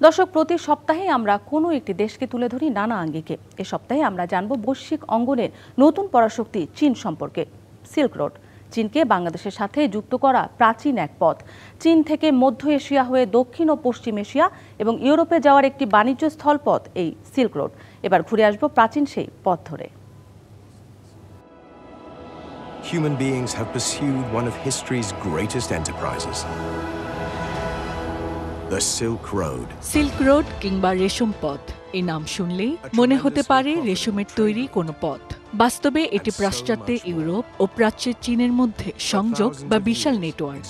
দর্শক, প্রতি সপ্তাহে আমরা কোনো একটি দেশকে তুলে ধরি নানা আঙ্গিকে। এ সপ্তাহে আমরা জানব বৈশ্বিক অঙ্গনের নতুন পরাশক্তি চীন সম্পর্কে। সিল্ক রোড, চীনকে বাংলাদেশের সাথে যুক্ত করা প্রাচীন এক পথ। চীন থেকে মধ্য এশিয়া হয়ে দক্ষিণ ও পশ্চিম এশিয়া এবং ইউরোপে যাওয়ার একটি বাণিজ্য স্থলপথ এই সিল্ক রোড। এবার ঘুরে আসব প্রাচীন সেই পথ ধরে। Human beings have pursued one of history's greatest enterprises. The Silk Road. Silk road কিংবা রেশম পথ, এই নাম শুনলেই মনে হতে পারে রেশমের তৈরি কোনো পথ। বাস্তবে এটি পাশ্চাত্যে ইউরোপ ও প্রাচ্যের চীনের মধ্যে সংযোগ বা বিশাল নেটওয়ার্ক।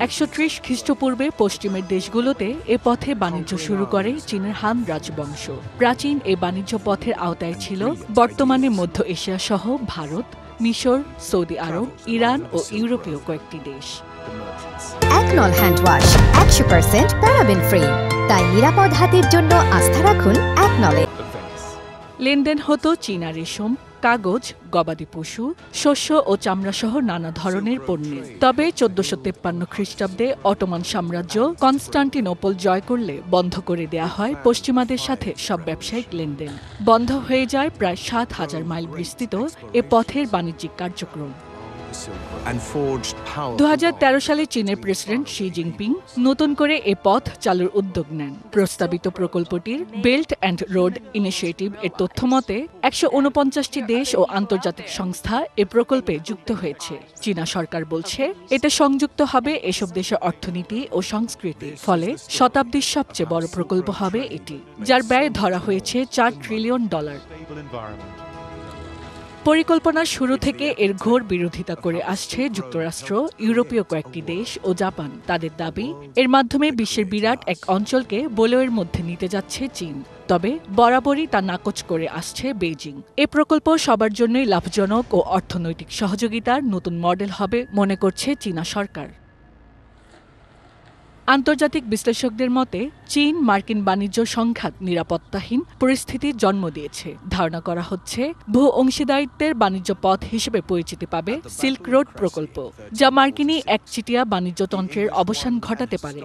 ১৩০ খ্রিস্টপূর্বে পশ্চিমের দেশগুলোতে এ পথে বাণিজ্য শুরু করে চীনের হান রাজবংশ। প্রাচীন এ বাণিজ্য পথের আওতায় ছিল বর্তমানে মধ্য এশিয়া সহ ভারত, মিশর, সৌদি আরব, ইরান ও ইউরোপীয় কয়েকটি দেশ। একনল হ্যান্ড ওয়াশ ১০০% প্যারাবেন ফ্রি, তাই নিরাপদ হাতের জন্য আস্থা রাখুন একনলে। লেনদেন হতো চীনা রেশম, কাগজ, গবাদি পশু, শস্য ও চামড়া সহ নানা ধরনের পণ্যের। তবে ১৪৫৩ খ্রিস্টাব্দে অটোমান সাম্রাজ্য কনস্টান্টিনোপল জয় করলে বন্ধ করে দেয়া হয় পশ্চিমাদের সাথে সব ব্যবসায়িক লেনদেন। বন্ধ হয়ে যায় প্রায় ৭,০০০ মাইল বিস্তৃত এ পথের বাণিজ্যিক কার্যক্রম। ২০১৩ সালে চীনের প্রেসিডেন্ট শি জিনপিং নতুন করে এ পথ চালুর উদ্যোগ নেন। প্রস্তাবিত প্রকল্পটির বেল্ট অ্যান্ড রোড ইনিশিয়েটিভ এর তথ্য মতে ১৪৯টি দেশ ও আন্তর্জাতিক সংস্থা এ প্রকল্পে যুক্ত হয়েছে। চীনা সরকার বলছে এতে সংযুক্ত হবে এসব দেশের অর্থনীতি ও সংস্কৃতি। ফলে শতাব্দীর সবচেয়ে বড় প্রকল্প হবে এটি, যার ব্যয় ধরা হয়েছে $৪ ট্রিলিয়ন। পরিকল্পনার শুরু থেকে এর ঘোর বিরোধিতা করে আসছে যুক্তরাষ্ট্র, ইউরোপীয় কয়েকটি দেশ ও জাপান। তাদের দাবি, এর মাধ্যমে বিশ্বের বিরাট এক অঞ্চলকে বলয়ের মধ্যে নিতে যাচ্ছে চীন। তবে বরাবরই তা নাকচ করে আসছে বেইজিং। এ প্রকল্প সবার জন্যই লাভজনক ও অর্থনৈতিক সহযোগিতার নতুন মডেল হবে মনে করছে চীনা সরকার। আন্তর্জাতিক বিশ্লেষকদের মতে চীন মার্কিন বাণিজ্য সংঘাত নিরাপত্তাহীন পরিস্থিতির জন্ম দিয়েছে। ধারণা করা হচ্ছে ভূ অংশীদারিত্বের বাণিজ্য পথ হিসেবে পরিচিতি পাবে সিল্ক রোড প্রকল্প, যা মার্কিনী একচেটিয়া বাণিজ্যতন্ত্রের অবসান ঘটাতে পারে।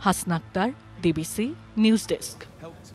Hasna Akter, DBC news desk.